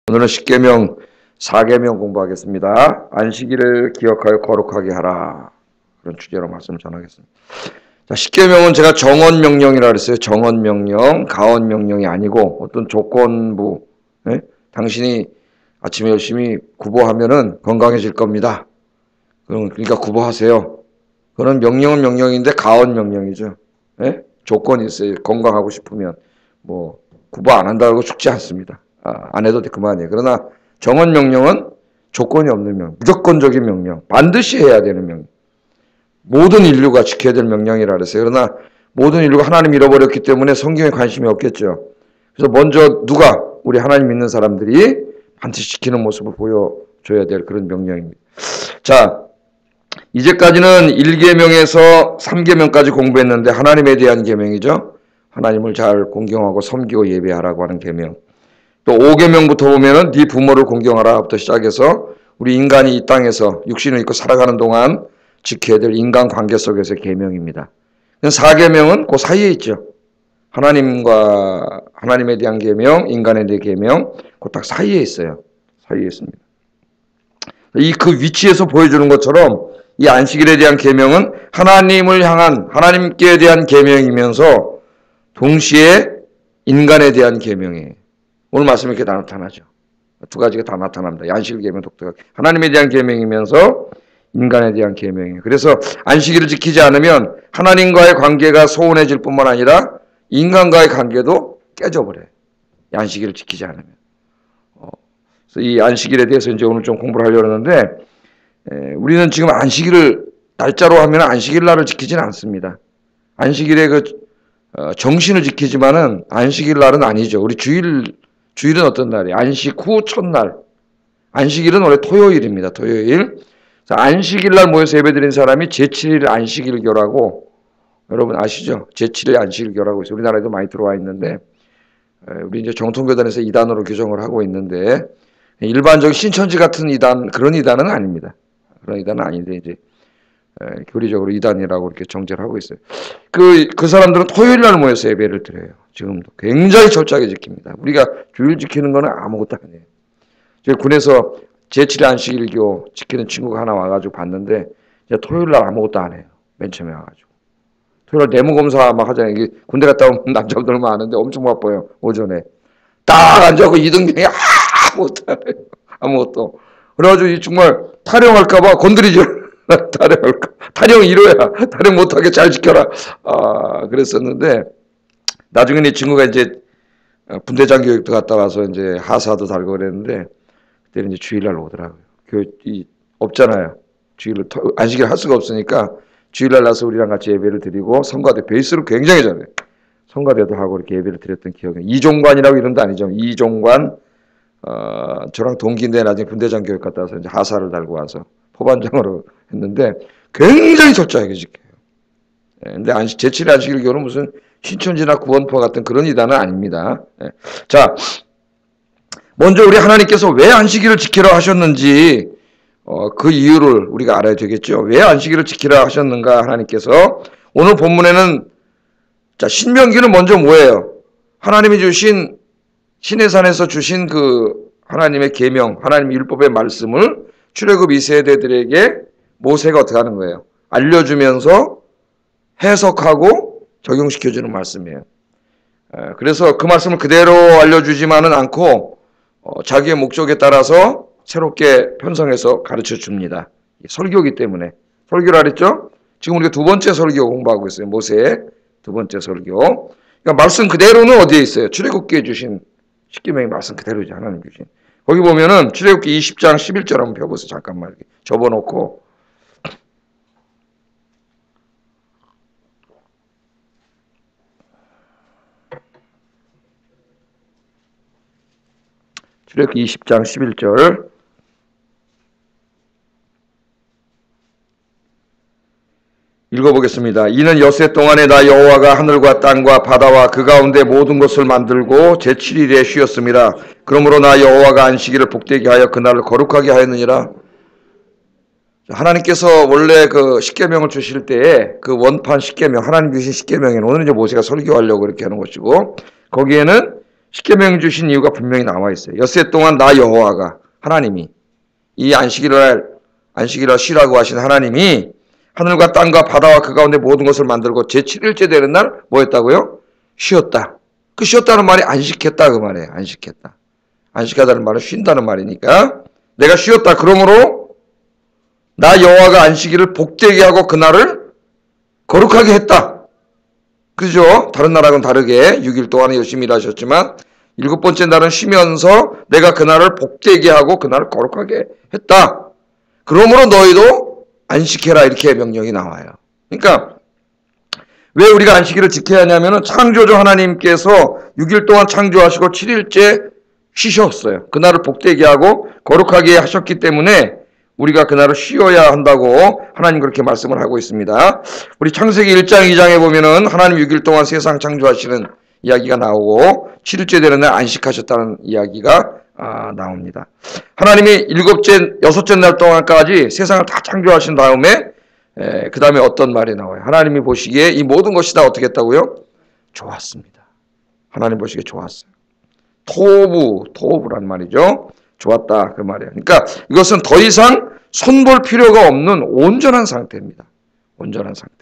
오늘은 십계명 4계명 공부하겠습니다. 안식일을 기억하여 거룩하게 하라. 그런 주제로 말씀 전하겠습니다. 자, 십계명은 제가 정언명령이라 그랬어요. 정언명령, 가언명령이 아니고 어떤 조건부. 당신이 아침에 열심히 구보하면은 건강해질 겁니다. 그러니까 구보하세요. 그런 명령은 명령인데 가언명령이죠. 조건이 있어요. 건강하고 싶으면 뭐 구보 안 한다고 죽지 않습니다. 안 해도 그만이에요. 그러나 정언명령은 조건이 없는 명령, 무조건적인 명령, 반드시 해야 되는 명령. 모든 인류가 지켜야 될 명령이라 그랬어요. 그러나 모든 인류가 하나님 잃어버렸기 때문에 성경에 관심이 없겠죠. 그래서 먼저 누가 우리 하나님 믿는 사람들이 반드시 지키는 모습을 보여줘야 될 그런 명령입니다. 자, 이제까지는 1계명에서 3계명까지 공부했는데 하나님에 대한 계명이죠. 하나님을 잘 공경하고 섬기고 예배하라고 하는 계명. 또 5계명부터 보면은 네 부모를 공경하라부터 시작해서 우리 인간이 이 땅에서 육신을 입고 살아가는 동안 지켜야 될 인간관계 속에서의 계명입니다. 4계명은 그 사이에 있죠. 하나님에 대한 계명, 인간에 대한 계명, 그 딱 사이에 있어요. 사이에 있습니다. 그 위치에서 보여주는 것처럼 이 안식일에 대한 계명은 하나님을 향한 하나님께 대한 계명이면서 동시에 인간에 대한 계명이에요. 오늘 말씀에 이렇게 나타나죠. 두 가지가 다 나타납니다. 안식일 계명 독특하게 하나님에 대한 계명이면서 인간에 대한 계명이에요. 그래서 안식일을 지키지 않으면 하나님과의 관계가 소원해질 뿐만 아니라 인간과의 관계도 깨져버려요. 이 안식일을 지키지 않으면. 그래서 이 안식일에 대해서 이제 오늘 좀 공부를 하려고 하는데 우리는 지금 안식일을 날짜로 하면 안식일 날을 지키지는 않습니다. 안식일의 정신을 지키지만은 안식일 날은 아니죠. 우리 주일은 어떤 날이에요? 안식 후 첫날. 안식일은 원래 토요일입니다. 토요일. 안식일 날 모여서 예배드린 사람이 제7일 안식일교라고 여러분 아시죠? 제7일 안식일교라고 있어요. 우리나라에도 많이 들어와 있는데 우리 이제 정통교단에서 이단으로 규정을 하고 있는데 일반적인 신천지 같은 이단 그런 이단은 아닙니다. 그런 이단은 아닌데 이제 교리적으로 이단이라고 이렇게 정제를 하고 있어요. 그 사람들은 토요일 날 모여서 예배를 드려요. 지금도 굉장히 철저하게 지킵니다. 우리가 주일 지키는 거는 아무것도 아니에요. 제가 군에서 제7일 안식일교 지키는 친구가 하나 와가지고 봤는데 이제 토요일 날 아무것도 안 해요. 맨 처음에 와가지고 토요일 날 내무검사 막 하잖아요. 이게 군대 갔다 오면 남자분들 많은데 엄청 바빠요. 오전에 딱 앉아서 이등병이 아무것도 안 해요. 아무것도. 그래가지고 정말 탈영할까봐 건드리죠. 탈영 이뤄야 탈영 못하게 잘 지켜라. 그랬었는데 나중에 이 친구가 이제 분대장 교육도 갔다 와서 이제 하사도 달고 그랬는데 그때는 이제 주일날 오더라고요. 없잖아요. 주일을 안식일 할 수가 없으니까 주일날 나서 우리랑 같이 예배를 드리고 성가대 베이스를 굉장히 잘해요. 성가대도 하고 이렇게 예배를 드렸던 기억이. 이종관이라고 이런 데 아니죠. 이종관 저랑 동기인데 나중에 분대장 교육 갔다 와서 이제 하사를 달고 와서 포반장으로 했는데 굉장히 철저하게 지켜요. 근데 제7일 안식일교는 무슨 신천지나 구원파 같은 그런 이단은 아닙니다. 자, 먼저 우리 하나님께서 왜 안식일을 지키라 하셨는지 그 이유를 우리가 알아야 되겠죠. 왜 안식일을 지키라 하셨는가 하나님께서. 오늘 본문에는 자, 신명기는 먼저 뭐예요? 하나님이 주신 시내산에서 주신 그 하나님의 계명, 하나님의 율법의 말씀을 출애굽 2세대들에게 모세가 어떻게 하는 거예요? 알려주면서 해석하고 적용시켜주는 말씀이에요. 그래서 그 말씀을 그대로 알려주지만은 않고 자기의 목적에 따라서 새롭게 편성해서 가르쳐 줍니다. 설교이기 때문에. 설교라 그랬죠? 지금 우리가 두 번째 설교 공부하고 있어요. 모세의 두 번째 설교. 그러니까 말씀 그대로는 어디에 있어요? 출애굽기에 주신 십계명의 말씀 그대로죠. 하나님 주신. 거기 보면은 출애굽기 20장 11절 한번 펴보세요. 잠깐만 이렇게 접어놓고. 출애굽기 20장 11절. 읽어보겠습니다. 이는 엿새 동안에 나 여호와가 하늘과 땅과 바다와 그 가운데 모든 것을 만들고 제7일에 쉬었습니다. 그러므로 나 여호와가 안식일을 복되게 하여 그날을 거룩하게 하였느니라. 하나님께서 원래 그 십계명을 주실 때에 그 원판 십계명, 하나님 주신 십계명에는 오늘 이제 모세가 설교하려고 그렇게 하는 것이고 거기에는 십계명 주신 이유가 분명히 나와 있어요. 엿새 동안 나 여호와가 하나님이 이 안식일을 쉬라고 하신 하나님이 하늘과 땅과 바다와 그 가운데 모든 것을 만들고 제7일째 되는 날 뭐였다고요? 쉬었다. 그 쉬었다는 말이 안식했다 그 말이에요. 안식했다. 안식하다는 말은 쉰다는 말이니까 내가 쉬었다. 그러므로 나 여호와가 안식일을 복되게 하고 그날을 거룩하게 했다. 그죠? 다른 나라하고는 다르게 6일 동안 열심히 일하셨지만 7번째 날은 쉬면서 내가 그날을 복되게 하고 그날을 거룩하게 했다. 그러므로 너희도 안식해라 이렇게 명령이 나와요. 그러니까 왜 우리가 안식일을 지켜야 하냐면은 창조주 하나님께서 6일 동안 창조하시고 7일째 쉬셨어요. 그날을 복되게 하고 거룩하게 하셨기 때문에 우리가 그날을 쉬어야 한다고 하나님 그렇게 말씀을 하고 있습니다. 우리 창세기 1장 2장에 보면은 하나님 6일 동안 세상 창조하시는 이야기가 나오고 7일째 되는 날 안식하셨다는 이야기가 나옵니다. 하나님이 6째 날 동안까지 세상을 다 창조하신 다음에 그 다음에 어떤 말이 나와요? 하나님이 보시기에 이 모든 것이 다 어떻게 했다고요? 좋았습니다. 하나님 보시기에 좋았어요. 토부란 말이죠. 좋았다 그 말이에요. 그러니까 이것은 더 이상 손볼 필요가 없는 온전한 상태입니다. 온전한 상태.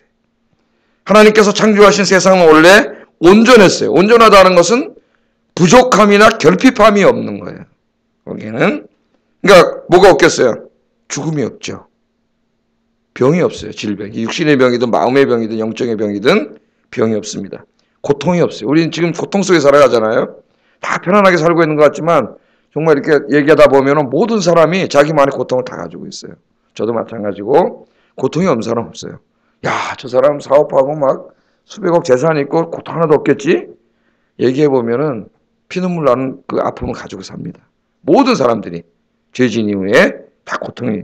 하나님께서 창조하신 세상은 원래 온전했어요. 온전하다는 것은 부족함이나 결핍함이 없는 거예요. 거기는. 그러니까 뭐가 없겠어요? 죽음이 없죠. 병이 없어요. 질병. 육신의 병이든 마음의 병이든 영적의 병이든 병이 없습니다. 고통이 없어요. 우리는 지금 고통 속에 살아가잖아요. 다 편안하게 살고 있는 것 같지만 정말 이렇게 얘기하다 보면 모든 사람이 자기만의 고통을 다 가지고 있어요. 저도 마찬가지고 고통이 없는 사람 없어요. 야, 저 사람 사업하고 막 수백억 재산이 있고 고통 하나도 없겠지? 얘기해 보면은 피눈물 나는 그 아픔을 가지고 삽니다. 모든 사람들이 죄진 이후에 다 고통이.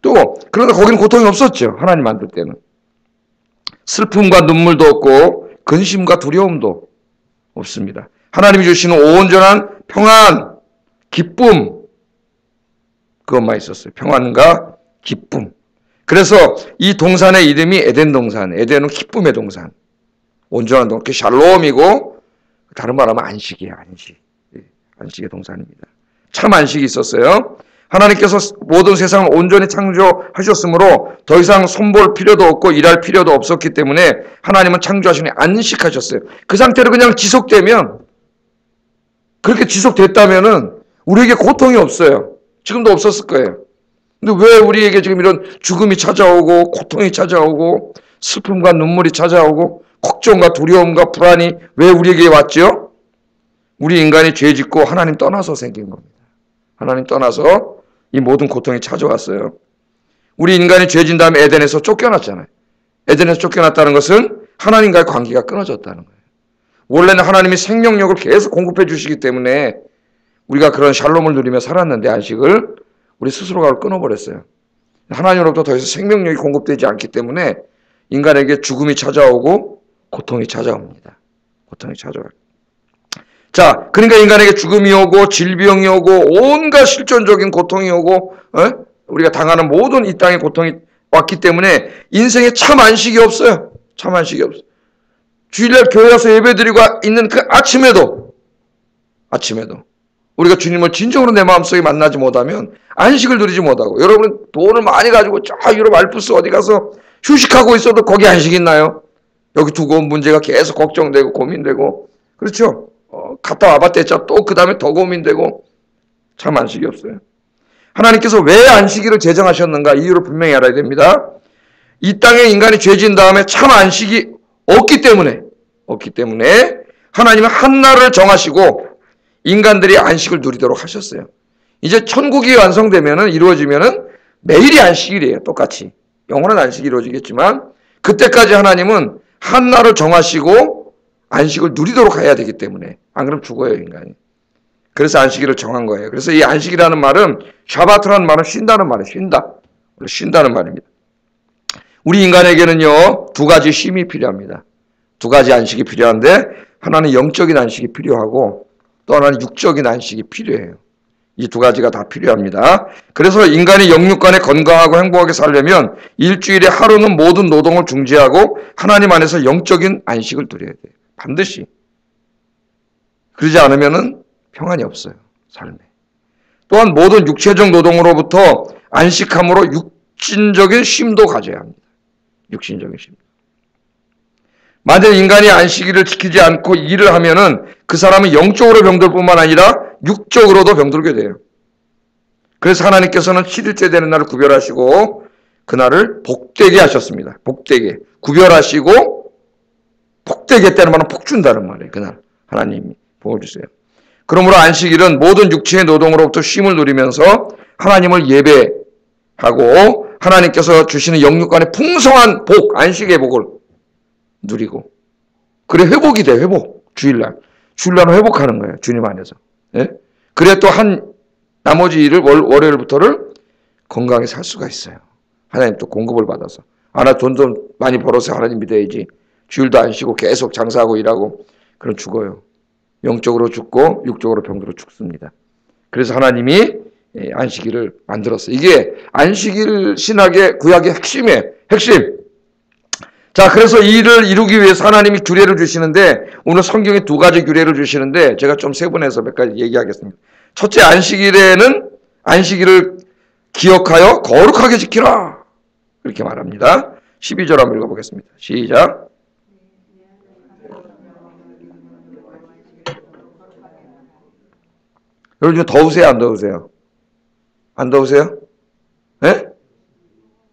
또 그런데 거기는 고통이 없었죠. 하나님 만들 때는. 슬픔과 눈물도 없고 근심과 두려움도 없습니다. 하나님이 주시는 온전한 평안, 기쁨, 그것만 있었어요. 평안과 기쁨. 그래서 이 동산의 이름이 에덴 동산, 에덴은 기쁨의 동산. 온전한 동산, 그 샬롬이고 다른 말하면 안식이에요. 안식의 동산입니다. 참 안식이 있었어요. 하나님께서 모든 세상을 온전히 창조하셨으므로 더 이상 손볼 필요도 없고 일할 필요도 없었기 때문에 하나님은 창조하시니 안식하셨어요. 그 상태로 그냥 지속되면, 그렇게 지속됐다면은 우리에게 고통이 없어요. 지금도 없었을 거예요. 근데 왜 우리에게 지금 이런 죽음이 찾아오고 고통이 찾아오고 슬픔과 눈물이 찾아오고 걱정과 두려움과 불안이 왜 우리에게 왔죠? 우리 인간이 죄 짓고 하나님 떠나서 생긴 겁니다. 하나님 떠나서 이 모든 고통이 찾아왔어요. 우리 인간이 죄 진 다음에 에덴에서 쫓겨났잖아요. 에덴에서 쫓겨났다는 것은 하나님과의 관계가 끊어졌다는 거예요. 원래는 하나님이 생명력을 계속 공급해 주시기 때문에 우리가 그런 샬롬을 누리며 살았는데 안식을 우리 스스로가 끊어버렸어요. 하나님으로부터 더 이상 생명력이 공급되지 않기 때문에 인간에게 죽음이 찾아오고 고통이 찾아옵니다. 고통이 찾아와요. 자, 그러니까 인간에게 죽음이 오고 질병이 오고 온갖 실존적인 고통이 오고 우리가 당하는 모든 이 땅의 고통이 왔기 때문에 인생에 참 안식이 없어요. 참 안식이 없어요. 주일날 교회 와서 예배드리고 있는 그 아침에도 우리가 주님을 진정으로 내 마음속에 만나지 못하면 안식을 누리지 못하고, 여러분은 돈을 많이 가지고 저 유럽 알프스 어디 가서 휴식하고 있어도 거기 안식이 있나요? 여기 두고 온 문제가 계속 걱정되고 고민되고, 그렇죠? 갔다 와봤댔자 또 그 다음에 더 고민되고, 참 안식이 없어요. 하나님께서 왜 안식일을 제정하셨는가 이유를 분명히 알아야 됩니다. 이 땅에 인간이 죄진 다음에 참 안식이 없기 때문에 하나님은 한 날을 정하시고 인간들이 안식을 누리도록 하셨어요. 이제 천국이 완성되면은, 이루어지면은 매일이 안식일이에요. 똑같이. 영원한 안식이 이루어지겠지만 그때까지 하나님은 한 날을 정하시고 안식을 누리도록 해야 되기 때문에, 안 그러면 죽어요, 인간이. 그래서 안식일을 정한 거예요. 그래서 이 안식이라는 말은, 샤바트라는 말은 쉰다는 말이에요. 쉰다는 말입니다. 우리 인간에게는요, 두 가지 쉼이 필요합니다. 두 가지 안식이 필요한데, 하나는 영적인 안식이 필요하고 또 하나는 육적인 안식이 필요해요. 이 두 가지가 다 필요합니다. 그래서 인간이 영육간에 건강하고 행복하게 살려면 일주일에 하루는 모든 노동을 중지하고 하나님 안에서 영적인 안식을 누려야 돼요. 반드시. 그러지 않으면은 평안이 없어요. 삶에. 또한 모든 육체적 노동으로부터 안식함으로 육신적인 쉼도 가져야 합니다. 육신적인 쉼. 만약 인간이 안식일을 지키지 않고 일을 하면은 그 사람은 영적으로 병들 뿐만 아니라 육적으로도 병들게 돼요. 그래서 하나님께서는 7일째 되는 날을 구별하시고 그날을 복되게 하셨습니다. 복되게. 구별하시고 복되게 했다는 말은 복 준다는 말이에요. 그날 하나님이 복을 주세요. 그러므로 안식일은 모든 육체의 노동으로부터 쉼을 누리면서 하나님을 예배하고 하나님께서 주시는 영육간의 풍성한 복, 안식의 복을 누리고 그래 회복이 돼. 회복. 주일날. 주일날은 회복하는 거예요. 주님 안에서. 예? 그래 또 나머지 일을 월요일부터를 건강하게 살 수가 있어요. 하나님 또 공급을 받아서. 나 돈 좀 많이 벌어서 하나님 믿어야지. 주일도 안 쉬고 계속 장사하고 일하고 그럼 죽어요. 영적으로 죽고 육적으로 병들어 죽습니다. 그래서 하나님이 안식일을 만들었어요. 이게 안식일 신학의 구약의 핵심이에요. 핵심. 자, 그래서 이 일을 이루기 위해서 하나님이 규례를 주시는데 오늘 성경에 두 가지 규례를 주시는데 제가 좀 세분해서 몇 가지 얘기하겠습니다. 첫째, 안식일에는 안식일을 기억하여 거룩하게 지키라. 이렇게 말합니다. 12절 한번 읽어보겠습니다. 시작. 여러분 더우세요? 안 더우세요? 안 더우세요? 예?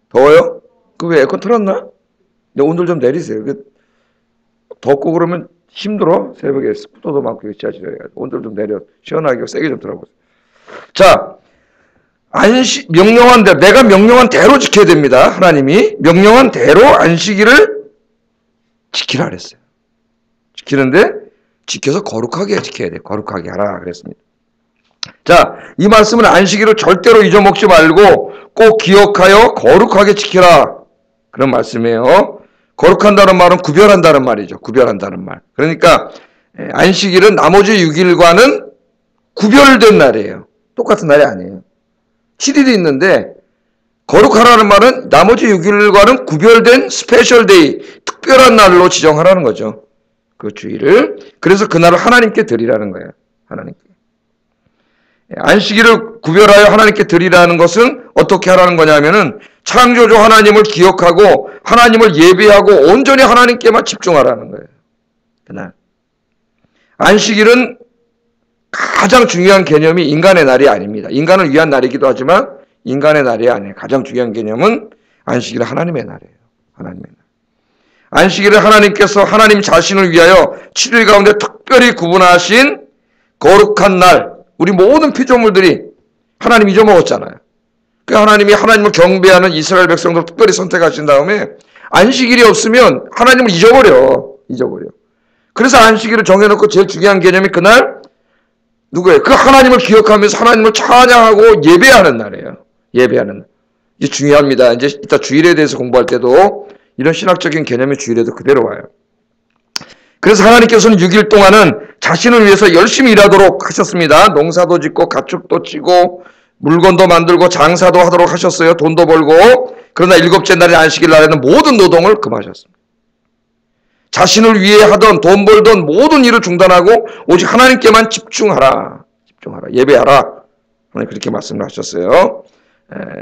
더워요? 왜 에어컨 틀었나? 온도 좀 내리세요. 덥고 그러면 힘들어. 새벽에 습도도 많고 지하철에 온도 좀 내려. 시원하게 세게 좀 틀어보세요. 자, 명령한 대로, 내가 명령한 대로 지켜야 됩니다. 하나님이 명령한 대로 안식일을 지키라 그랬어요. 지키는데 지켜서 거룩하게 지켜야 돼요. 거룩하게 하라 그랬습니다. 자, 이 말씀은 안식일을 절대로 잊어먹지 말고 꼭 기억하여 거룩하게 지키라. 그런 말씀이에요. 거룩한다는 말은 구별한다는 말이죠. 구별한다는 말. 그러니까 안식일은 나머지 6일과는 구별된 날이에요. 똑같은 날이 아니에요. 7일이 있는데 거룩하라는 말은 나머지 6일과는 구별된 스페셜 데이, 특별한 날로 지정하라는 거죠. 그 주일을. 그래서 그 날을 하나님께 드리라는 거예요. 하나님께. 안식일을 구별하여 하나님께 드리라는 것은 어떻게 하라는 거냐면은 창조주 하나님을 기억하고 하나님을 예배하고 온전히 하나님께만 집중하라는 거예요. 그날. 안식일은 가장 중요한 개념이 인간의 날이 아닙니다. 인간을 위한 날이기도 하지만 인간의 날이 아니에요. 가장 중요한 개념은 안식일은 하나님의 날이에요. 하나님의 날. 안식일은 하나님께서 하나님 자신을 위하여 7일 가운데 특별히 구분하신 거룩한 날, 우리 모든 피조물들이 하나님 잊어먹었잖아요. 그 하나님이 하나님을 경배하는 이스라엘 백성들 특별히 선택하신 다음에 안식일이 없으면 하나님을 잊어버려. 그래서 안식일을 정해놓고 제일 중요한 개념이 그날 누구예요? 그 하나님을 기억하면서 하나님을 찬양하고 예배하는 날이에요. 예배하는 날. 이게 중요합니다. 이제 이따 주일에 대해서 공부할 때도 이런 신학적인 개념이 주일에도 그대로 와요. 그래서 하나님께서는 6일 동안은 자신을 위해서 열심히 일하도록 하셨습니다. 농사도 짓고 가축도 치고 물건도 만들고 장사도 하도록 하셨어요. 돈도 벌고. 그러나 7째 날인 안식일 날에는 모든 노동을 금하셨습니다. 자신을 위해 하던 돈 벌던 모든 일을 중단하고 오직 하나님께만 집중하라. 예배하라. 하나님 그렇게 말씀을 하셨어요.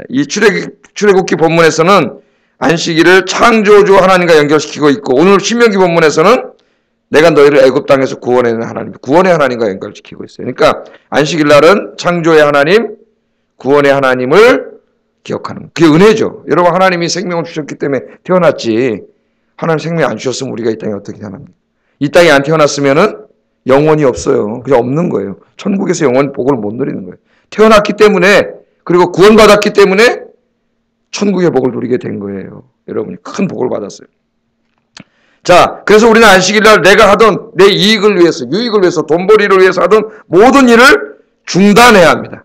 이 출애굽기 본문에서는 안식일을 창조주 하나님과 연결시키고 있고 오늘 신명기 본문에서는 내가 너희를 애굽 땅에서 구원해낸 하나님, 구원의 하나님과 연결시키고 있어요. 그러니까 안식일 날은 창조의 하나님, 구원의 하나님을 기억하는 그게 은혜죠. 여러분 하나님이 생명을 주셨기 때문에 태어났지 하나님 생명 안 주셨으면 우리가 이 땅에 어떻게 태어납니까? 이 땅에 안 태어났으면은 영원히 없어요. 그냥 없는 거예요. 천국에서 영원 복을 못 누리는 거예요. 태어났기 때문에 그리고 구원받았기 때문에 천국의 복을 누리게 된 거예요. 여러분이 큰 복을 받았어요. 자, 그래서 우리는 안식일날 내가 하던 내 이익을 위해서, 유익을 위해서, 돈벌이를 위해서 하던 모든 일을 중단해야 합니다.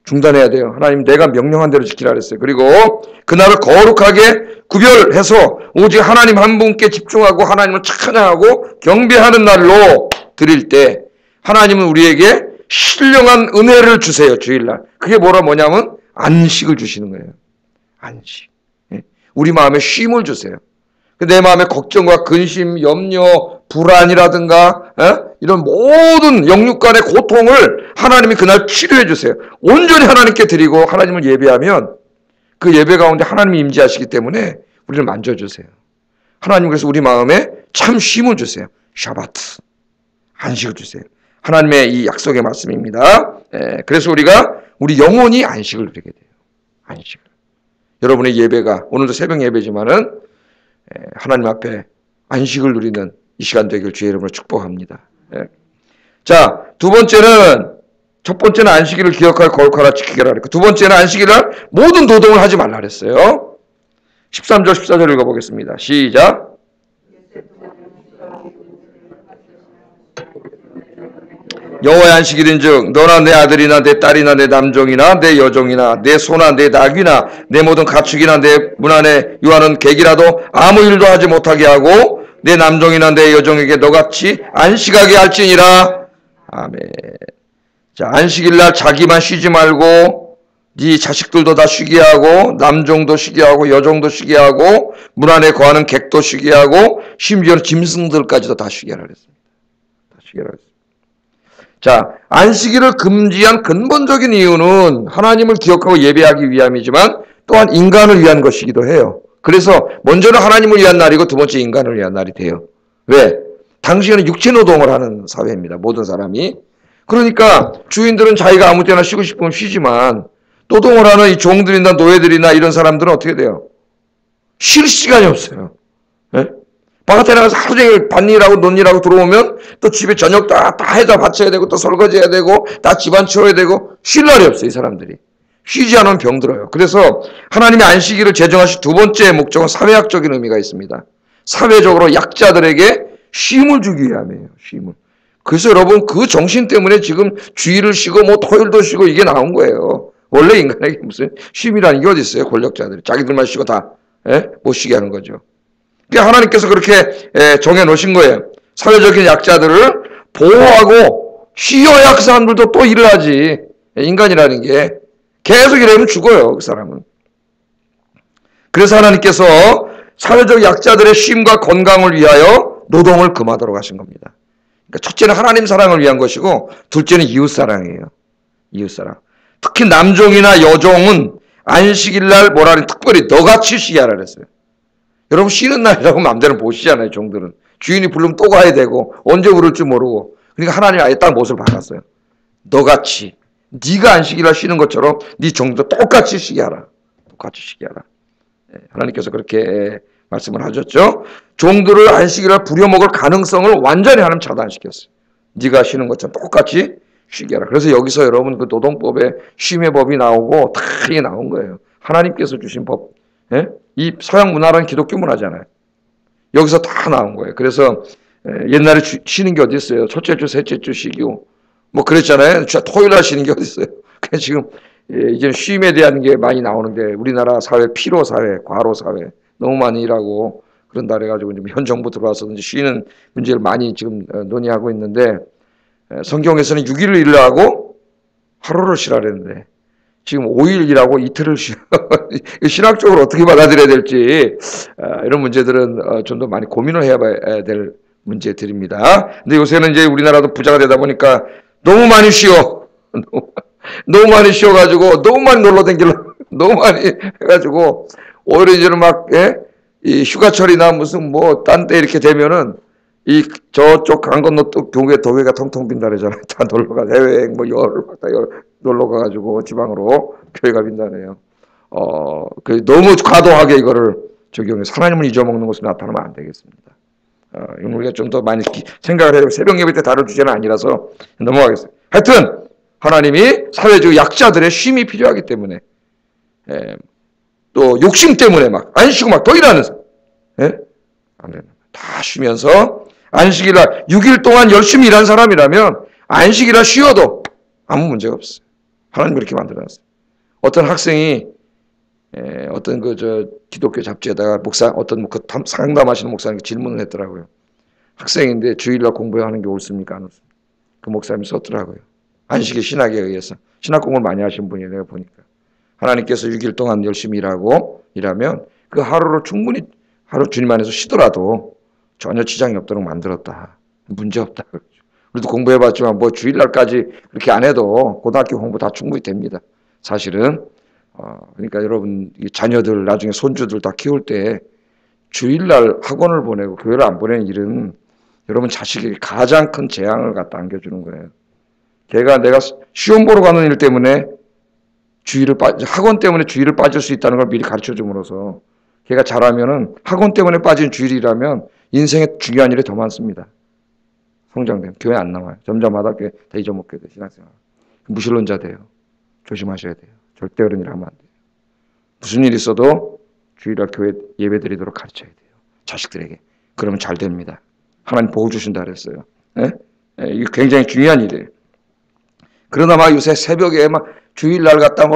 중단해야 돼요. 하나님 내가 명령한 대로 지키라 그랬어요. 그리고 그날을 거룩하게 구별해서 오직 하나님 한 분께 집중하고 하나님을 찬양하고 경배하는 날로 드릴 때 하나님은 우리에게 신령한 은혜를 주세요. 주일날. 그게 뭐냐면 안식을 주시는 거예요. 안식. 우리 마음에 쉼을 주세요. 내 마음에 걱정과 근심, 염려, 불안이라든가 이런 모든 영육 간의 고통을 하나님이 그날 치료해 주세요. 온전히 하나님께 드리고 하나님을 예배하면 그 예배 가운데 하나님이 임재하시기 때문에 우리를 만져주세요. 하나님 그래서 우리 마음에 참 쉼을 주세요. 샤바트, 안식을 주세요. 하나님의 이 약속의 말씀입니다. 그래서 우리 영혼이 안식을 누리게 돼요. 안식을. 여러분의 예배가 오늘도 새벽 예배지만은 하나님 앞에 안식을 누리는 이 시간 되길 주의 이름으로 축복합니다. 자, 두 번째는 첫 번째는 안식일을 기억하여 거룩하라 지키라 그랬고 두 번째는 안식일날 모든 노동을 하지 말라 그랬어요. 13절 14절 읽어보겠습니다. 시작. 여호와의 안식일인즉 너나 내 아들이나 내 딸이나 내 남종이나 내 여종이나 내 소나 내 낙이나 내 모든 가축이나 내 문 안에 유하는 객이라도 아무 일도 하지 못하게 하고 내 남종이나 내 여종에게 너같이 안식하게 할지니라. 아멘. 자, 안식일날 자기만 쉬지 말고 네 자식들도 다 쉬게 하고 남종도 쉬게 하고 여종도 쉬게 하고 문 안에 거하는 객도 쉬게 하고 심지어는 짐승들까지도 다 쉬게 하라 그랬습니다. 다 쉬게 하라 그랬습니다. 자, 안식일을 금지한 근본적인 이유는 하나님을 기억하고 예배하기 위함이지만 또한 인간을 위한 것이기도 해요. 그래서 먼저는 하나님을 위한 날이고 두 번째 인간을 위한 날이 돼요. 왜? 당시에는 육체 노동을 하는 사회입니다. 모든 사람이. 그러니까 주인들은 자기가 아무 때나 쉬고 싶으면 쉬지만 노동을 하는 이 종들이나 노예들이나 이런 사람들은 어떻게 돼요? 쉴 시간이 없어요. 네? 바깥에 나가서 하루 종일 밭일하고 논일하고 들어오면 또 집에 저녁 다 해다 바쳐야 되고 또 설거지해야 되고 다 집안 치워야 되고 쉴 날이 없어요. 이 사람들이. 쉬지 않으면 병들어요. 그래서 하나님의 안식일을 제정하신 두 번째 목적은 사회학적인 의미가 있습니다. 사회적으로 약자들에게 쉼을 주기 위함이에요. 쉼을. 그래서 여러분 그 정신 때문에 지금 주일을 쉬고 뭐 토요일도 쉬고 이게 나온 거예요. 원래 인간에게 무슨 쉼이라는 게 어디 있어요? 권력자들이. 자기들만 쉬고 다 못 쉬게 하는 거죠. 그러니까 하나님께서 그렇게 정해놓으신 거예요. 사회적인 약자들을 보호하고 쉬어야 그 사람들도 또 일을 하지. 인간이라는 게 계속 일하면 죽어요. 그 사람은. 그래서 하나님께서 사회적 약자들의 쉼과 건강을 위하여 노동을 금하도록 하신 겁니다. 그러니까 첫째는 하나님 사랑을 위한 것이고 둘째는 이웃 사랑이에요. 이웃 사랑. 특히 남종이나 여종은 안식일날 뭐라니 특별히 너같이 쉬게 하라 그랬어요. 여러분 쉬는 날이라고 마음대로 못 쉬잖아요. 종들은. 주인이 부르면 또 가야 되고 언제 부를지 모르고. 그러니까 하나님이 아예 딱 못을 박았어요. 너같이. 네가 안식일날 쉬는 것처럼 네 종도 똑같이 쉬게 하라. 똑같이 쉬게 하라. 하나님께서 그렇게 말씀을 하셨죠. 종들을 안식일날 부려먹을 가능성을 완전히 하나님 차단시켰어요. 네가 쉬는 것처럼 똑같이 쉬게 하라. 그래서 여기서 여러분 그 노동법에 쉼의 법이 나오고 다 이게 나온 거예요. 하나님께서 주신 법. 이 서양 문화라는 기독교 문화잖아요. 여기서 다 나온 거예요. 그래서 옛날에 쉬는 게 어디 있어요? 첫째 주, 셋째 주 쉬고 뭐 그랬잖아요. 토요일 날 쉬는 게 어디 있어요? 그래서 지금 이제 쉼에 대한 게 많이 나오는데 우리나라 사회 피로 사회, 과로 사회 너무 많이 일하고 그런다 그래가지고 현 정부 들어와서 이제 쉬는 문제를 많이 지금 논의하고 있는데 성경에서는 6일을 일을 하고 하루를 쉬라 그랬는데 지금 5일 일하고 이틀을 쉬어. 신학적으로 어떻게 받아들여야 될지 이런 문제들은 좀 더 많이 고민을 해봐야 될 문제들입니다. 근데 요새는 이제 우리나라도 부자가 되다 보니까 너무 많이 쉬어. 너무 많이 쉬어가지고 너무 많이 놀러 다니려고 너무 많이 해가지고 오히려 이제는 막 이 휴가철이나 무슨 뭐 딴 때 이렇게 되면은 이 저쪽 강 건너 또 도회가 텅텅 빈다 그러잖아요. 다 놀러가 해외여행 뭐 열흘 다 놀러 가가지고 지방으로 교회가 빈다네요. 그 너무 과도하게 이거를 적용해서 하나님을 잊어먹는 것으로 나타나면 안 되겠습니다. 우리가 좀 더 많이 생각을 해야 되고 새벽 예배 때 다룰 주제는 아니라서 넘어가겠습니다. 하여튼 하나님이 사회적 약자들의 쉼이 필요하기 때문에 또 욕심 때문에 막 안 쉬고 막 더 일하는 사람 안 됩니다. 다 쉬면서 안식일날 6일 동안 열심히 일한 사람이라면 안식일날 쉬어도 아무 문제가 없어요. 하나님 그렇게 만들어놨어요. 어떤 학생이 어떤 기독교 잡지에다가 어떤 그 상담하시는 목사님께 질문을 했더라고요. 학생인데 주일날 공부하는 게 옳습니까? 안 옳습니까? 그 목사님이 썼더라고요. 안식일 신학에 의해서. 신학 공부를 많이 하신 분이에요. 내가 보니까. 하나님께서 6일 동안 열심히 일하면 그 하루를 충분히 하루 주님 안에서 쉬더라도 전혀 지장이 없도록 만들었다. 문제없다. 우리도 공부해봤지만 뭐 주일날까지 그렇게 안 해도 고등학교 공부 다 충분히 됩니다. 사실은 그러니까 여러분 자녀들 나중에 손주들 다 키울 때 주일날 학원을 보내고 교회를 안 보내는 일은 여러분 자식에게 가장 큰 재앙을 갖다 안겨주는 거예요. 걔가 내가 시험 보러 가는 일 때문에 학원 때문에 주일을 빠질 수 있다는 걸 미리 가르쳐 줌으로써 걔가 잘하면은 학원 때문에 빠진 주일이라면 인생에 중요한 일이 더 많습니다. 성장되면 교회 안 나와요. 점점마다 교회 다 잊어먹게 돼. 신앙생활 무신론자 돼요. 조심하셔야 돼요. 절대 그런 일 하면 안 돼요. 무슨 일 있어도 주일날 교회 예배 드리도록 가르쳐야 돼요. 자식들에게. 그러면 잘 됩니다. 하나님 복 주신다 그랬어요. 예? 이게 굉장히 중요한 일이에요. 그러나 막 요새 새벽에 막 주일날 갔다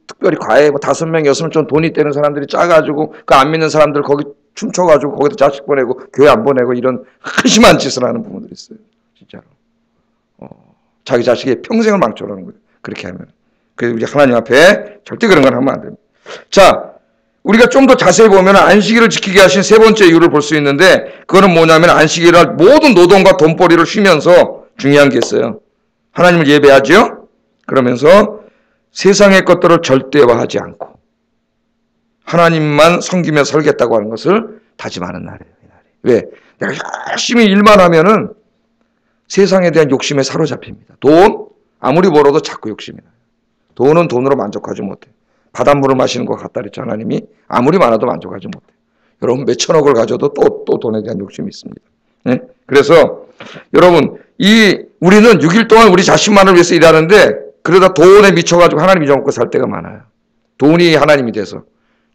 특별히 과외 5명, 6명 좀 돈이 되는 사람들이 짜가지고 그 안 믿는 사람들 거기 춤춰가지고 거기다 자식 보내고 교회 안 보내고 이런 한심한 짓을 하는 부모들이 있어요. 진짜로. 자기 자식의 평생을 망쳐라는 거예요. 그렇게 하면. 그래서 우리 하나님 앞에 절대 그런 건 하면 안 됩니다. 자, 우리가 좀 더 자세히 보면 안식일을 지키게 하신 세 번째 이유를 볼 수 있는데 그거는 뭐냐면 안식일날 모든 노동과 돈벌이를 쉬면서 중요한 게 있어요. 하나님을 예배하죠. 그러면서 세상의 것들을 절대화하지 않고 하나님만 섬기며 살겠다고 하는 것을 다짐하는 날이에요. 왜? 내가 열심히 일만 하면은 세상에 대한 욕심에 사로잡힙니다. 돈 아무리 벌어도 자꾸 욕심이 나요. 돈은 돈으로 만족하지 못해. 바닷물을 마시는 것 같다 그랬죠. 하나님이 아무리 많아도 만족하지 못해. 여러분 몇천억을 가져도 또 돈에 대한 욕심이 있습니다. 네? 그래서 여러분 우리는 6일 동안 우리 자신만을 위해서 일하는데 그러다 돈에 미쳐가지고 하나님 잊어먹고 살 때가 많아요. 돈이 하나님이 돼서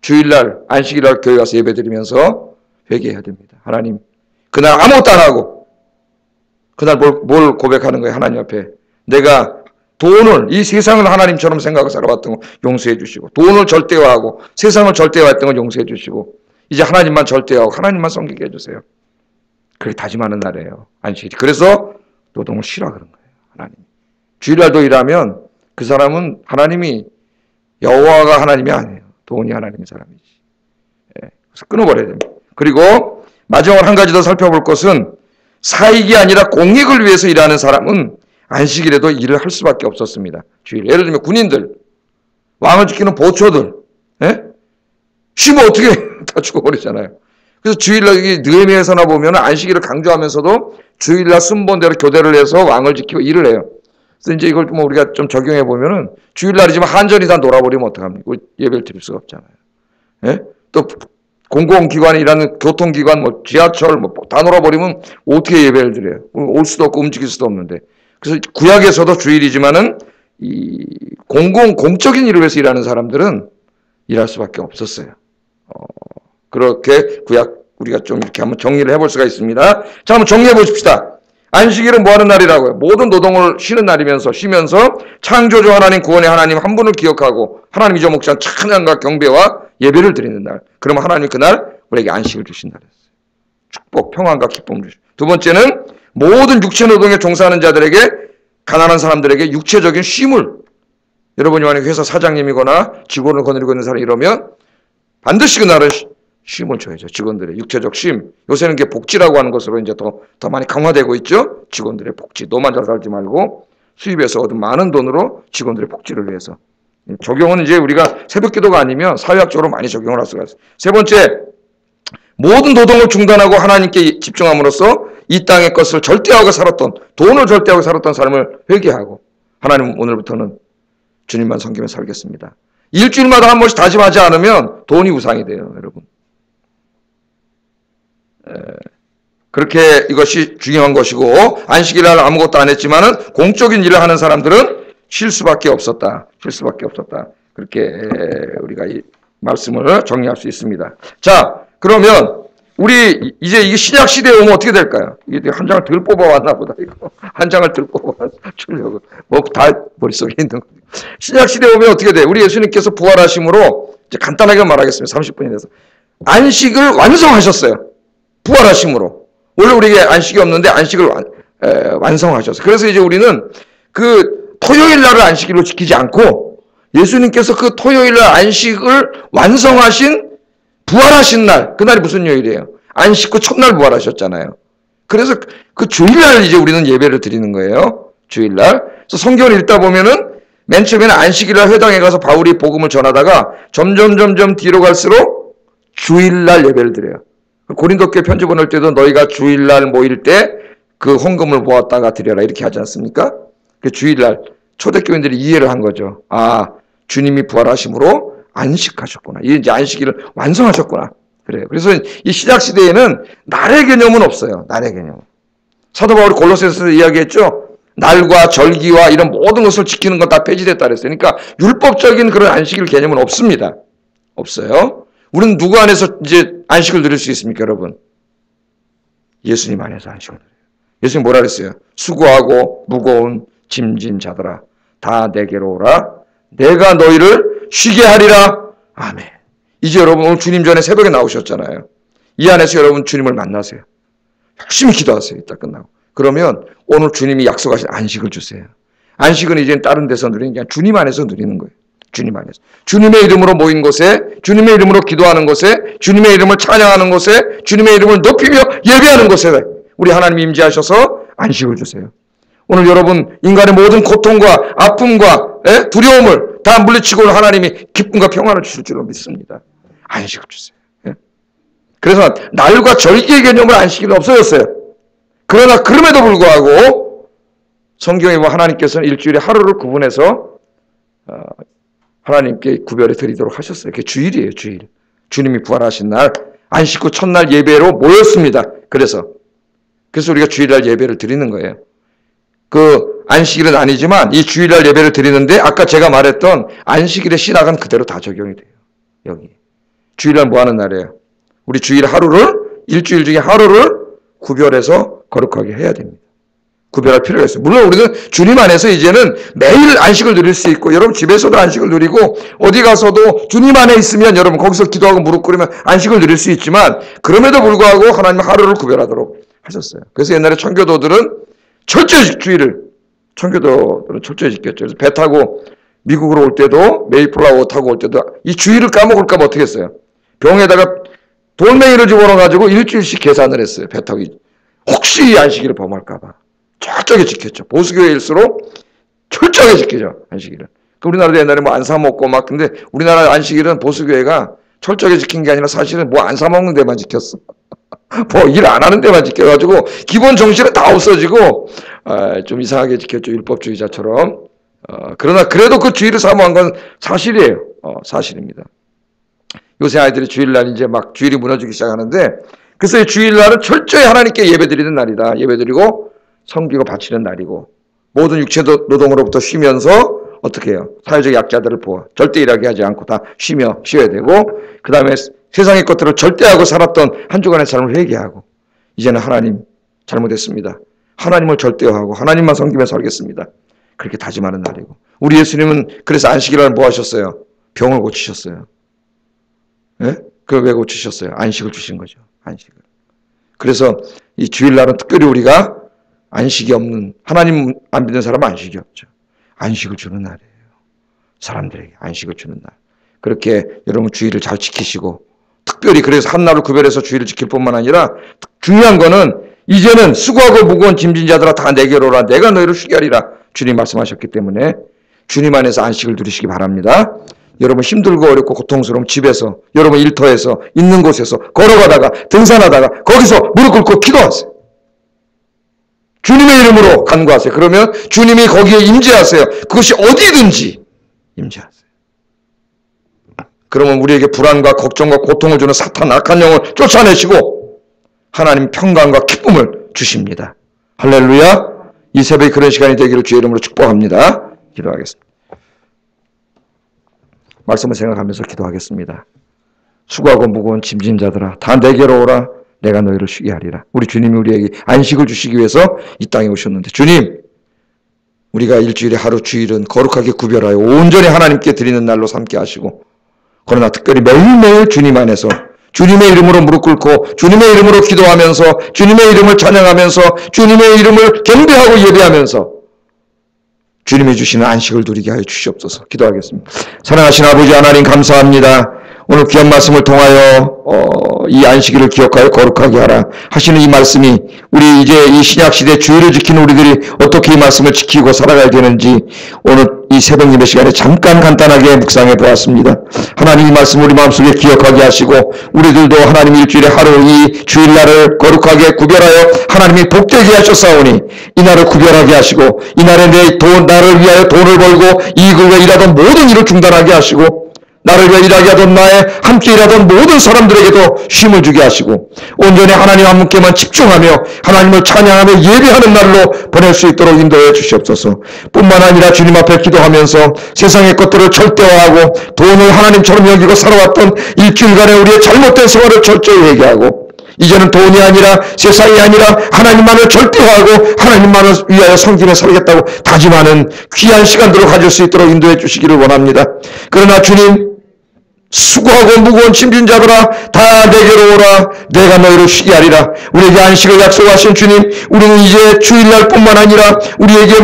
주일날 안식일날 교회 가서 예배드리면서 회개해야 됩니다. 하나님 그날 아무것도 안 하고 그날 뭘 고백하는 거예요. 하나님 앞에 내가 돈을 이 세상을 하나님처럼 생각하고 살아왔던 거 용서해 주시고 돈을 절대화하고 세상을 절대화했던 건 용서해 주시고 이제 하나님만 절대화하고 하나님만 섬기게 해주세요. 그렇게 다짐하는 날이에요. 안식일. 그래서 노동을 쉬라 그런 거예요. 하나님. 주일날도 일하면 그 사람은 하나님이 여호와가 하나님이 아니에요. 돈이 하나님의 사람이지. 그래서 끊어버려야 됩니다. 그리고 마지막으로 한 가지 더 살펴볼 것은 사익이 아니라 공익을 위해서 일하는 사람은 안식일에도 일을 할 수밖에 없었습니다. 주일. 예를 들면 군인들, 왕을 지키는 보초들, 쉬면 어떻게 다 죽어버리잖아요. 그래서 주일날 느헤미야서나 보면 안식일을 강조하면서도 주일날 순번대로 교대를 해서 왕을 지키고 일을 해요. 그래서 이제 이걸 우리가 좀 적용해 보면은 주일날이지만 한전이 다 놀아버리면 어떡합니까? 예배를 드릴 수가 없잖아요. 또 공공기관이라는 교통기관, 지하철 다 놀아버리면 어떻게 예배를 드려요? 올 수도 없고 움직일 수도 없는데. 그래서 구약에서도 주일이지만은 공적인 일을 위해서 일하는 사람들은 일할 수밖에 없었어요. 그렇게 구약 우리가 좀 이렇게 한번 정리를 해볼 수가 있습니다. 자, 한번 정리해 보십시다. 안식일은 뭐 하는 날이라고요? 모든 노동을 쉬는 날이면서 쉬면서 창조주 하나님 구원의 하나님 한 분을 기억하고 하나님 잊어먹지 않은 찬양과 경배와 예배를 드리는 날. 그러면 하나님이 그날 우리에게 안식을 주신다 그랬어요. 축복, 평안과 기쁨을 주시고. 두 번째는 모든 육체 노동에 종사하는 자들에게 가난한 사람들에게 육체적인 쉼을 여러분이 만약에 회사 사장님이거나 직원을 거느리고 있는 사람이 이러면 반드시 그날은 쉼을 줘야죠. 직원들의 육체적 쉼. 요새는 그게 복지라고 하는 것으로 이제 더 많이 강화되고 있죠. 직원들의 복지. 너만 잘 살지 말고 수입에서 얻은 많은 돈으로 직원들의 복지를 위해서. 적용은 이제 우리가 새벽 기도가 아니면 사회학적으로 많이 적용을 할 수가 있어요. 세 번째, 모든 노동을 중단하고 하나님께 집중함으로써 이 땅의 것을 절대하고 살았던, 돈을 절대하고 살았던 삶을 회개하고 하나님 오늘부터는 주님만 섬기며 살겠습니다. 일주일마다 한 번씩 다짐하지 않으면 돈이 우상이 돼요, 여러분. 그렇게 이것이 중요한 것이고 안식일날 아무것도 안 했지만은 공적인 일을 하는 사람들은 쉴 수밖에 없었다. 쉴 수밖에 없었다. 그렇게 우리가 이 말씀을 정리할 수 있습니다. 자, 그러면 우리 이제 이게 신약 시대에 오면 어떻게 될까요? 이게 한 장을 덜 뽑아왔나 보다. 이거 한 장을 덜 뽑아주려고 뭐 다 머릿속에 있는 거. 신약 시대에 오면 어떻게 돼? 우리 예수님께서 부활하심으로 이제 간단하게 말하겠습니다. 30분이 돼서 안식을 완성하셨어요. 부활하심으로. 원래 우리에게 안식이 없는데 안식을 완성하셨어요. 그래서 이제 우리는 그 토요일 날을 안식일로 지키지 않고 예수님께서 그 토요일 날 안식을 완성하신 부활하신 날, 그날이 무슨 요일이에요? 안 씻고 첫날 부활하셨잖아요. 그래서 그 주일날 이제 우리는 예배를 드리는 거예요. 주일날. 그래서 성경을 읽다 보면은 맨 처음에는 안식일날 회당에 가서 바울이 복음을 전하다가 점점 뒤로 갈수록 주일날 예배를 드려요. 고린도교회 편지 보낼 때도 너희가 주일날 모일 때 그 헌금을 모았다가 드려라 이렇게 하지 않습니까? 그 주일날 초대교인들이 이해를 한 거죠. 아, 주님이 부활하심으로 안식하셨구나. 이제 안식일을 완성하셨구나. 그래요. 그래서 이 시작 시대에는 날의 개념은 없어요. 날의 개념. 사도 바울이 골로새서에서 이야기했죠. 날과 절기와 이런 모든 것을 지키는 건 다 폐지됐다 그랬어요. 그러니까 율법적인 그런 안식일 개념은 없습니다. 없어요. 우리는 누구 안에서 이제 안식을 누릴 수 있습니까, 여러분? 예수님 안에서 안식을 누려요. 예수님 뭐라 그랬어요? 수고하고 무거운 짐진 자들아 다 내게로 오라. 내가 너희를 쉬게 하리라. 아멘. 이제 여러분 오늘 주님 전에 새벽에 나오셨잖아요. 이 안에서 여러분 주님을 만나세요. 열심히 기도하세요. 이따 끝나고. 그러면 오늘 주님이 약속하신 안식을 주세요. 안식은 이제 다른 데서 누리는 게 아니라 주님 안에서 누리는 거예요. 주님 안에서. 주님의 이름으로 모인 곳에, 주님의 이름으로 기도하는 곳에, 주님의 이름을 찬양하는 곳에, 주님의 이름을 높이며 예배하는 곳에 우리 하나님이 임재하셔서 안식을 주세요. 오늘 여러분 인간의 모든 고통과 아픔과 두려움을 다 물리치고 하나님이 기쁨과 평안을 주실 줄로 믿습니다. 안식을 주세요. 그래서 날과 절기의 개념을 안식일은 없어졌어요. 그러나 그럼에도 불구하고 성경에 뭐 하나님께서는 일주일에 하루를 구분해서 하나님께 구별해 드리도록 하셨어요. 그게 주일이에요. 주일. 주님이 부활하신 날 안식 후 첫날 예배로 모였습니다. 그래서 우리가 주일날 예배를 드리는 거예요. 그 안식일은 아니지만 이 주일날 예배를 드리는데 아까 제가 말했던 안식일의 신학은 그대로 다 적용이 돼요. 여기. 주일날 뭐 하는 날이에요? 우리 주일 하루를 일주일 중에 하루를 구별해서 거룩하게 해야 됩니다. 구별할 필요가 있어요. 물론 우리는 주님 안에서 이제는 매일 안식을 누릴 수 있고 여러분 집에서도 안식을 누리고 어디 가서도 주님 안에 있으면 여러분 거기서 기도하고 무릎 꿇으면 안식을 누릴 수 있지만 그럼에도 불구하고 하나님은 하루를 구별하도록 하셨어요. 그래서 옛날에 청교도들은 철저히 주일을 청교도들은 철저히 지켰죠. 그래서 배 타고 미국으로 올 때도 메이플라워 타고 올 때도 이 주일을 까먹을까 봐 어떻게 했어요? 병에다가 돌멩이를 집어넣어가지고 일주일씩 계산을 했어요. 배 타고 혹시 이 안식일을 범할까 봐 철저하게 지켰죠. 보수교회일수록 철저하게 지키죠. 안식일은. 우리나라도 옛날에 뭐 안 사먹고 막 근데 우리나라 안식일은 보수교회가 철저하게 지킨 게 아니라 사실은 뭐 안 사먹는 데만 지켰어. 뭐 일 안 하는 데만 지켜가지고 기본 정신은 다 없어지고 좀 이상하게 지켰죠. 율법주의자처럼. 그러나 그래도 그 주일을 사모한 건 사실이에요. 사실입니다. 요새 아이들이 주일날 이제 막 주일이 무너지기 시작하는데 그래서 이 주일날은 철저히 하나님께 예배드리는 날이다. 예배드리고 섬기고 바치는 날이고 모든 육체 노동으로부터 쉬면서 어떻게 해요? 사회적 약자들을 보아 절대 일하게 하지 않고 다 쉬어야 되고 그 다음에 세상의 것들을 절대하고 살았던 한 주간의 삶을 회개하고 이제는 하나님 잘못했습니다. 하나님을 절대화하고 하나님만 섬기며 살겠습니다. 그렇게 다짐하는 날이고 우리 예수님은 그래서 안식일날 뭐 하셨어요? 병을 고치셨어요. 예? 그걸 왜 고치셨어요? 안식을 주신 거죠. 안식을. 그래서 이 주일날은 특별히 우리가 안식이 없는 하나님 안 믿는 사람은 안식이 없죠. 안식을 주는 날이에요. 사람들에게 안식을 주는 날. 그렇게 여러분 주일을 잘 지키시고 특별히 그래서 한 날을 구별해서 주일을 지킬 뿐만 아니라 중요한 거는 이제는 수고하고 무거운 짐진 자들아 다 내게로 오라 내가 너희를 쉬게 하리라 주님 말씀하셨기 때문에 주님 안에서 안식을 누리시기 바랍니다. 여러분 힘들고 어렵고 고통스러운 집에서 여러분 일터에서 있는 곳에서 걸어가다가 등산하다가 거기서 무릎 꿇고 기도하세요. 주님의 이름으로 간구하세요. 그러면 주님이 거기에 임재하세요. 그것이 어디든지 임재하세요. 그러면 우리에게 불안과 걱정과 고통을 주는 사탄 악한 영을 쫓아내시고 하나님 평강과 기쁨을 주십니다. 할렐루야. 이 새벽에 그런 시간이 되기를 주의 이름으로 축복합니다. 기도하겠습니다. 말씀을 생각하면서 기도하겠습니다. 수고하고 무거운 짐진 자들아 다 내게로 오라 내가 너희를 쉬게 하리라. 우리 주님이 우리에게 안식을 주시기 위해서 이 땅에 오셨는데 주님 우리가 일주일에 하루 주일은 거룩하게 구별하여 온전히 하나님께 드리는 날로 삼게 하시고 그러나 특별히 매일매일 주님 안에서 주님의 이름으로 무릎 꿇고 주님의 이름으로 기도하면서 주님의 이름을 찬양하면서 주님의 이름을 경배하고 예배하면서 주님이 주시는 안식을 누리게 하여 주시옵소서. 기도하겠습니다. 사랑하신 아버지 하나님 감사합니다. 오늘 귀한 말씀을 통하여 이 안식일을 기억하여 거룩하게 하라 하시는 이 말씀이 우리 이제 이 신약시대 주의를 지키는 우리들이 어떻게 이 말씀을 지키고 살아가야 되는지 오늘 이 새벽 예배 시간에 잠깐 간단하게 묵상해 보았습니다. 하나님 이 말씀 우리 마음속에 기억하게 하시고 우리들도 하나님 일주일에 하루 이 주일날을 거룩하게 구별하여 하나님이 복되게 하셨사오니 이 날을 구별하게 하시고 이 날에 내 돈 나를 위하여 돈을 벌고 이익을 위해 일하던 모든 일을 중단하게 하시고 나를 위해 일하게 하던 나의 함께 일하던 모든 사람들에게도 쉼을 주게 하시고 온전히 하나님 한 분께만 집중하며 하나님을 찬양하며 예배하는 날로 보낼 수 있도록 인도해 주시옵소서. 뿐만 아니라 주님 앞에 기도하면서 세상의 것들을 절대화하고 돈을 하나님처럼 여기고 살아왔던 일주일간의 우리의 잘못된 생활을 철저히 회개하고 이제는 돈이 아니라 세상이 아니라 하나님만을 절대화하고 하나님만을 위하여 섬기며 살겠다고 다짐하는 귀한 시간들을 가질 수 있도록 인도해 주시기를 원합니다. 그러나 주님 수고하고 무거운 짐진 자들아 다 내게로 오라 내가 너희를 쉬게 하리라. 우리에게 안식을 약속하신 주님 우리는 이제 주일날뿐만 아니라 우리에게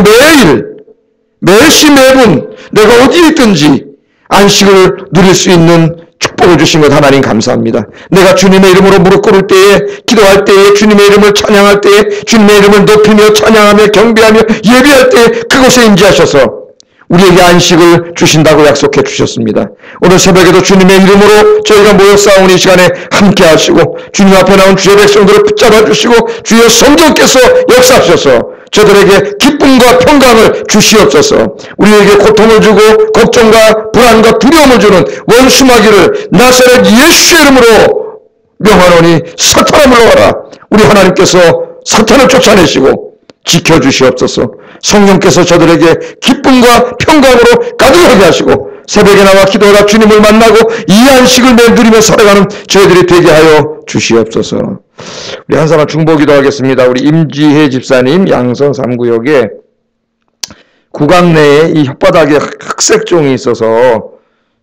매일시 매분 내가 어디에 있든지 안식을 누릴 수 있는 축복을 주신 것 하나님 감사합니다. 내가 주님의 이름으로 무릎 꿇을 때에 기도할 때에 주님의 이름을 찬양할 때에 주님의 이름을 높이며 찬양하며 경배하며 예배할 때에 그곳에 임재하셔서 우리에게 안식을 주신다고 약속해 주셨습니다. 오늘 새벽에도 주님의 이름으로 저희가 모여 싸우는 이 시간에 함께 하시고 주님 앞에 나온 주의 백성들을 붙잡아 주시고 주의 성령께서 역사하셔서 저들에게 기쁨과 평강을 주시옵소서. 우리에게 고통을 주고 걱정과 불안과 두려움을 주는 원수마귀를 나사렛 예수의 이름으로 명하노니 사탄아 물러가라. 우리 하나님께서 사탄을 쫓아내시고 지켜주시옵소서. 성령께서 저들에게 기쁨과 평강으로 가득하게 하시고 새벽에 나와 기도하다 주님을 만나고 이 안식을 누리며 살아가는 저희들이 되게 하여 주시옵소서. 우리 한 사람 중보기도 하겠습니다. 우리 임지혜 집사님 양선 3구역에 구강 내에 이 혓바닥에 흑색종이 있어서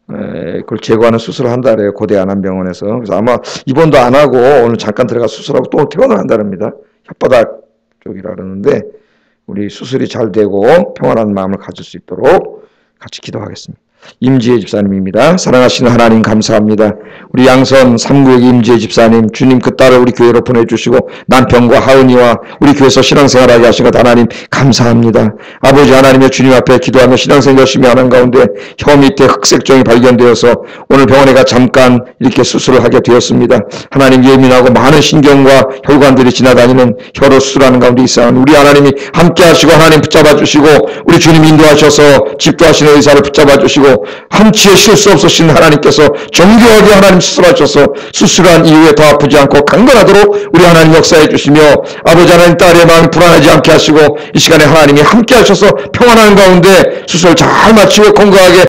그걸 제거하는 수술을 한다 그래요. 고대 안암병원에서. 그래서 아마 입원도 안 하고 오늘 잠깐 들어가 수술하고 또 퇴원을 한다랍니다. 혓바닥 쪽이라 그러는데 우리 수술이 잘 되고 평안한 마음을 가질 수 있도록 같이 기도하겠습니다. 임지혜 집사님입니다. 사랑하시는 하나님 감사합니다. 우리 양선 3구역 임지혜 집사님 주님 그 딸을 우리 교회로 보내주시고 남편과 하은이와 우리 교회에서 신앙생활하게 하신 것 하나님 감사합니다. 아버지 하나님의 주님 앞에 기도하며 신앙생활 열심히 하는 가운데 혀 밑에 흑색종이 발견되어서 오늘 병원에 가 잠깐 이렇게 수술을 하게 되었습니다. 하나님 예민하고 많은 신경과 혈관들이 지나다니는 혀로 수술하는 가운데 있어요. 우리 하나님이 함께 하시고 하나님 붙잡아 주시고 우리 주님 인도하셔서 집도하시는 의사를 붙잡아 주시고 한치의 실수 없으신 하나님께서 정교하게 하나님 수술하셔서 수술한 이후에 더 아프지 않고 강건하도록 우리 하나님 역사해 주시며 아버지 하나님 딸의 마음이 불안하지 않게 하시고 이 시간에 하나님이 함께 하셔서 평안한 가운데 수술 잘 마치고 건강하게